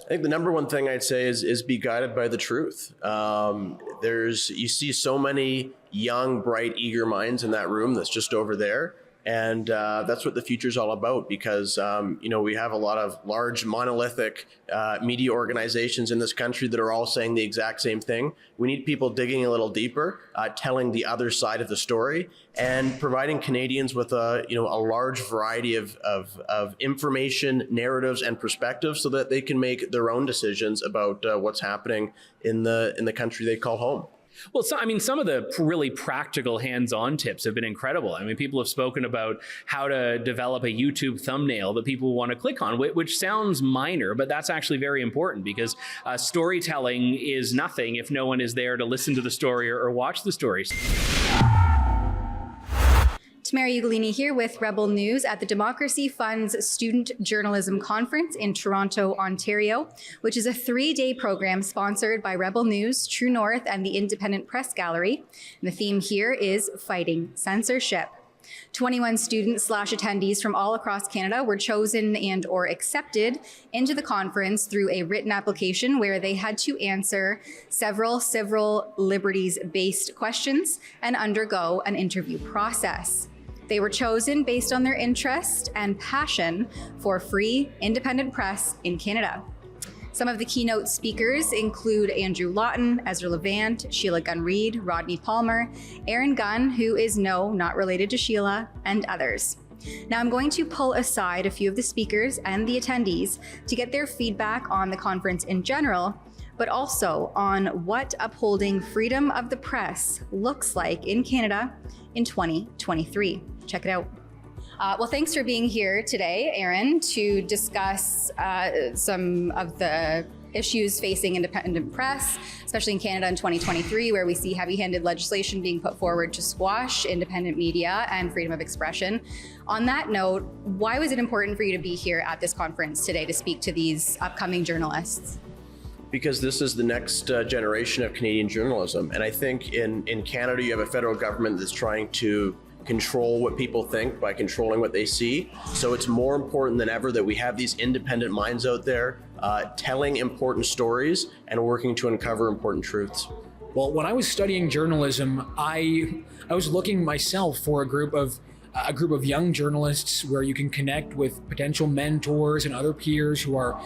I think the number one thing I'd say is be guided by the truth. You see so many young, bright, eager minds in that room that's just over there. And that's what the future is all about, because we have a lot of large monolithic media organizations in this country that are all saying the exact same thing. We need people digging a little deeper, telling the other side of the story, and providing Canadians with a large variety of information, narratives, and perspectives, so that they can make their own decisions about what's happening in the country they call home. Well, some of the really practical hands-on tips have been incredible. I mean, people have spoken about how to develop a YouTube thumbnail that people want to click on, which sounds minor, but that's actually very important, because storytelling is nothing if no one is there to listen to the story or watch the stories. Tamara Ugolini here with Rebel News at the Democracy Fund's Student Journalism Conference in Toronto, Ontario, which is a 3-day program sponsored by Rebel News, True North, and the Independent Press Gallery. And the theme here is Fighting Censorship. 21 students/attendees from all across Canada were chosen and/or accepted into the conference through a written application where they had to answer several civil liberties-based questions and undergo an interview process. They were chosen based on their interest and passion for free, independent press in Canada. Some of the keynote speakers include Andrew Lawton, Ezra Levant, Sheila Gunn-Reid, Rodney Palmer, Aaron Gunn, who is not related to Sheila, and others. Now I'm going to pull aside a few of the speakers and the attendees to get their feedback on the conference in general, but also on what upholding freedom of the press looks like in Canada in 2023. Check it out. Well, thanks for being here today, Aaron, to discuss some of the issues facing independent press, especially in Canada in 2023, where we see heavy-handed legislation being put forward to squash independent media and freedom of expression. On that note, why was it important for you to be here at this conference today to speak to these upcoming journalists? Because this is the next generation of Canadian journalism. And I think in Canada, you have a federal government that's trying to control what people think by controlling what they see. So it's more important than ever that we have these independent minds out there telling important stories and working to uncover important truths. Well, when I was studying journalism, I was looking myself for a group of young journalists where you can connect with potential mentors and other peers who are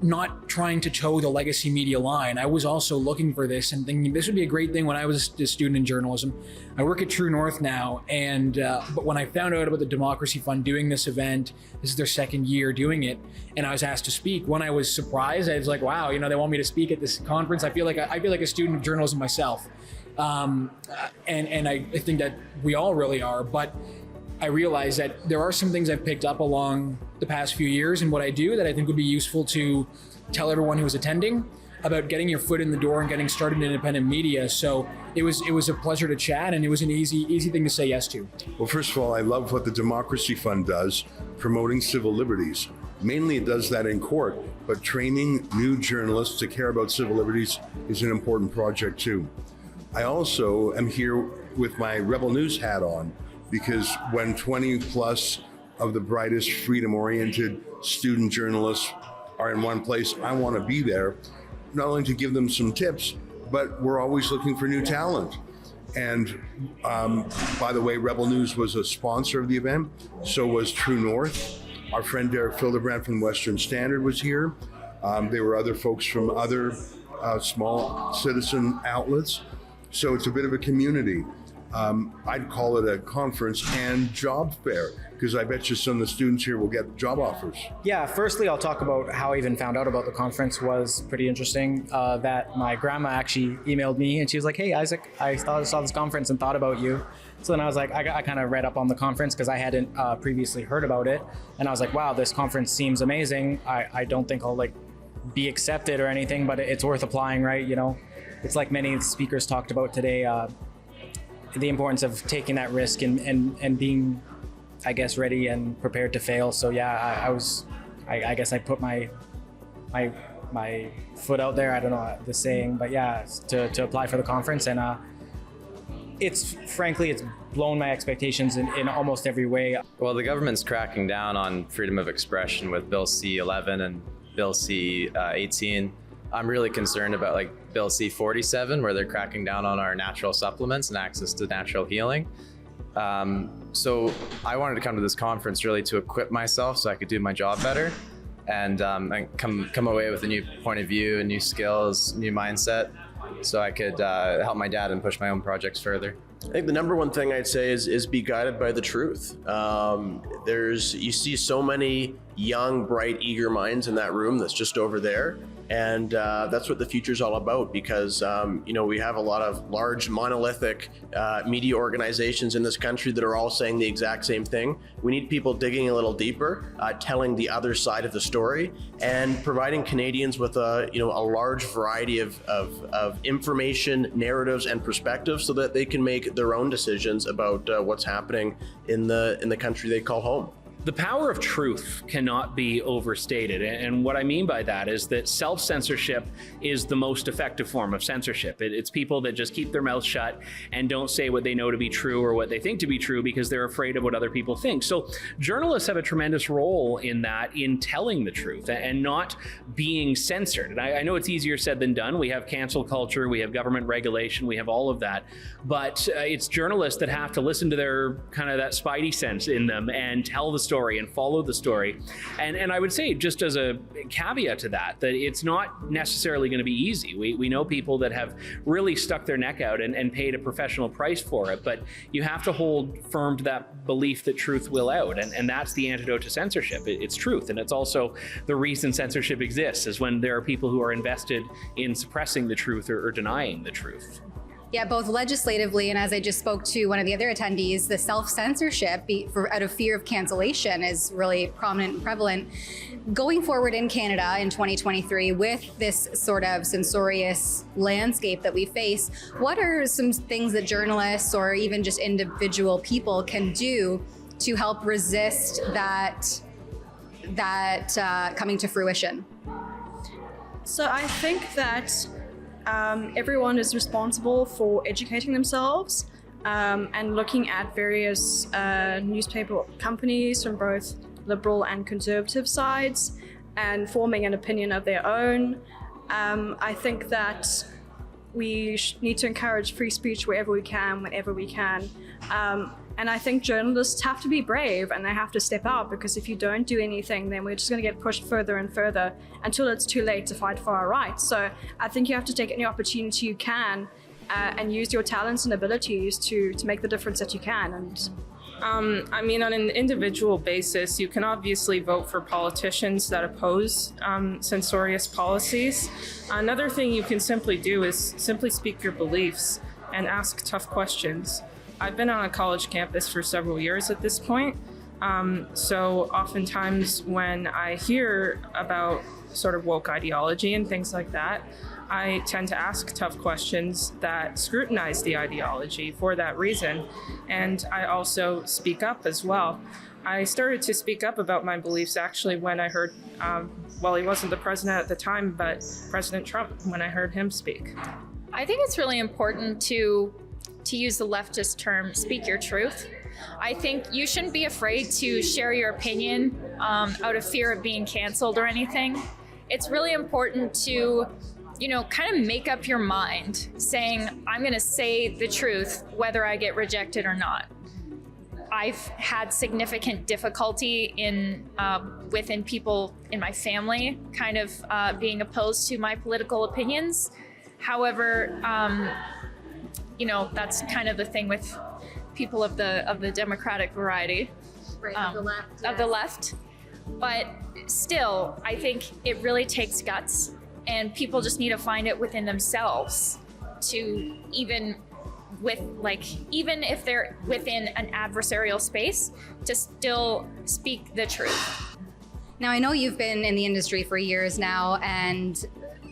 not trying to toe the legacy media line. I was also looking for this and thinking this would be a great thing when I was a student in journalism. I work at True North now, and but when I found out about the Democracy Fund doing this event, this is their second year doing it, and I was asked to speak. When I was surprised, I was like, wow, they want me to speak at this conference. I feel like a student of journalism myself, and I think that we all really are. But I realized that there are some things I've picked up along the past few years and what I do that I think would be useful to tell everyone who is attending about getting your foot in the door and getting started in independent media. So it was a pleasure to chat, and it was an easy thing to say yes to. Well, first of all, I love what the Democracy Fund does, promoting civil liberties. Mainly it does that in court, but training new journalists to care about civil liberties is an important project too. I also am here with my Rebel News hat on, because when 20 plus of the brightest freedom-oriented student journalists are in one place, I want to be there, not only to give them some tips, but we're always looking for new talent. And by the way, Rebel News was a sponsor of the event, so was True North. Our friend Derek Fildebrand from Western Standard was here. There were other folks from other small citizen outlets. So it's a bit of a community. I'd call it a conference and job fair, because I bet you some of the students here will get job offers. Yeah, firstly, I'll talk about how I even found out about the conference. Was pretty interesting. That my grandma actually emailed me and she was like, hey, Isaac, I saw this conference and thought about you. So then I was like, I kind of read up on the conference because I hadn't previously heard about it. And I was like, wow, this conference seems amazing. I don't think I'll be accepted or anything, but it's worth applying, right? It's like many speakers talked about today, the importance of taking that risk and being, I guess, ready and prepared to fail. So yeah, I guess I put my foot out there. I don't know the saying, but yeah, to apply for the conference. And it's blown my expectations in almost every way. Well, the government's cracking down on freedom of expression with Bill C-11 and Bill C-18. I'm really concerned about like Bill C-47, where they're cracking down on our natural supplements and access to natural healing. So I wanted to come to this conference really to equip myself so I could do my job better and come away with a new point of view, and new skills, new mindset, so I could help my dad and push my own projects further. I think the number one thing I'd say is be guided by the truth. You see so many young, bright, eager minds in that room that's just over there. And that's what the future's all about, because we have a lot of large monolithic media organizations in this country that are all saying the exact same thing. We need people digging a little deeper, telling the other side of the story, and providing Canadians with a large variety of information, narratives, and perspectives, so that they can make their own decisions about what's happening in the country they call home. The power of truth cannot be overstated. And what I mean by that is that self-censorship is the most effective form of censorship. It's people that just keep their mouths shut and don't say what they know to be true or what they think to be true because they're afraid of what other people think. So journalists have a tremendous role in that, in telling the truth and not being censored. And I know it's easier said than done. We have cancel culture, we have government regulation, we have all of that. But it's journalists that have to listen to their kind of that spidey sense in them and tell the story and follow the story. And I would say, just as a caveat to that it's not necessarily going to be easy. We know people that have really stuck their neck out and paid a professional price for it, but you have to hold firm to that belief that truth will out. And that's the antidote to censorship. It's truth. And it's also the reason censorship exists, is when there are people who are invested in suppressing the truth or denying the truth. Yeah, both legislatively and as I just spoke to one of the other attendees, the self-censorship out of fear of cancellation is really prominent and prevalent. Going forward in Canada in 2023 with this sort of censorious landscape that we face, what are some things that journalists or even just individual people can do to help resist that coming to fruition? So I think that everyone is responsible for educating themselves and looking at various newspaper companies from both liberal and conservative sides and forming an opinion of their own. I think that we need to encourage free speech wherever we can, whenever we can. And I think journalists have to be brave and they have to step out, because if you don't do anything, then we're just going to get pushed further and further until it's too late to fight for our rights. So I think you have to take any opportunity you can and use your talents and abilities to make the difference that you can. And I mean, on an individual basis, you can obviously vote for politicians that oppose censorious policies. Another thing you can simply do is simply speak your beliefs and ask tough questions. I've been on a college campus for several years at this point, so oftentimes when I hear about sort of woke ideology and things like that, I tend to ask tough questions that scrutinize the ideology for that reason. And I also speak up as well. I started to speak up about my beliefs actually when I heard, well, he wasn't the president at the time, but President Trump, when I heard him speak. I think it's really important to use the leftist term, speak your truth. I think you shouldn't be afraid to share your opinion out of fear of being canceled or anything. It's really important to kind of make up your mind saying, I'm going to say the truth, whether I get rejected or not. I've had significant difficulty within people in my family kind of being opposed to my political opinions. However, that's kind of the thing with people of the Democratic variety, Right, of the left. of the left. But still, I think it really takes guts. And people just need to find it within themselves to even if they're within an adversarial space, to still speak the truth. Now, I know you've been in the industry for years now, and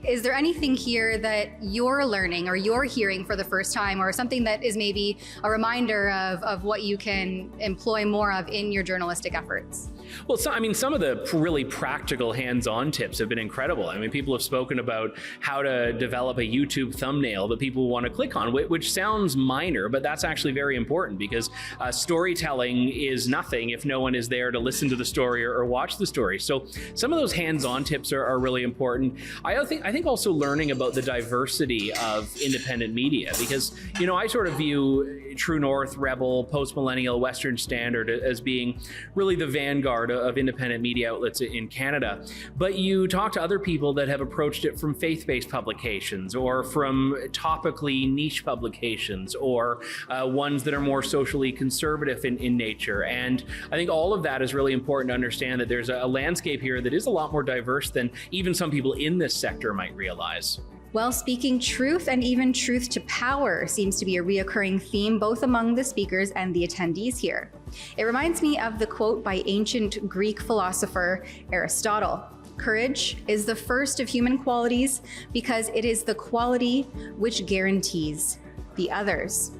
Is there anything here that you're learning or you're hearing for the first time, or something that is maybe a reminder of what you can employ more of in your journalistic efforts? Well, some of the really practical hands-on tips have been incredible. I mean, people have spoken about how to develop a YouTube thumbnail that people want to click on, which sounds minor, but that's actually very important, because storytelling is nothing if no one is there to listen to the story or watch the story. So some of those hands-on tips are really important. I think also learning about the diversity of independent media, because, I sort of view True North, Rebel, Post-Millennial, Western Standard as being really the vanguard of independent media outlets in Canada. But you talk to other people that have approached it from faith-based publications, or from topically niche publications, or ones that are more socially conservative in nature. And I think all of that is really important to understand, that there's a landscape here that is a lot more diverse than even some people in this sector might realize. Well, speaking truth and even truth to power seems to be a reoccurring theme both among the speakers and the attendees here. It reminds me of the quote by ancient Greek philosopher Aristotle. Courage is the first of human qualities because it is the quality which guarantees the others.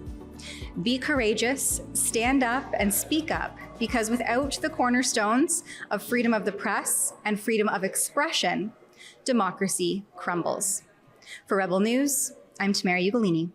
Be courageous, stand up and speak up, because without the cornerstones of freedom of the press and freedom of expression, democracy crumbles. For Rebel News, I'm Tamara Ugolini.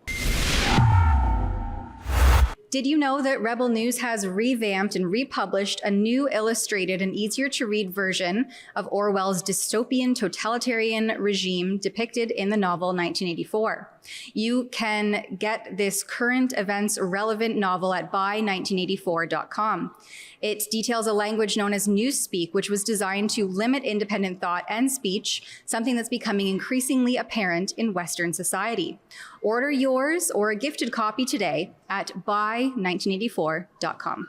Did you know that Rebel News has revamped and republished a new illustrated and easier to read version of Orwell's dystopian totalitarian regime depicted in the novel 1984? You can get this current events relevant novel at buy1984.com. It details a language known as newspeak, which was designed to limit independent thought and speech, something that's becoming increasingly apparent in Western society. Order yours or a gifted copy today at buy1984.com.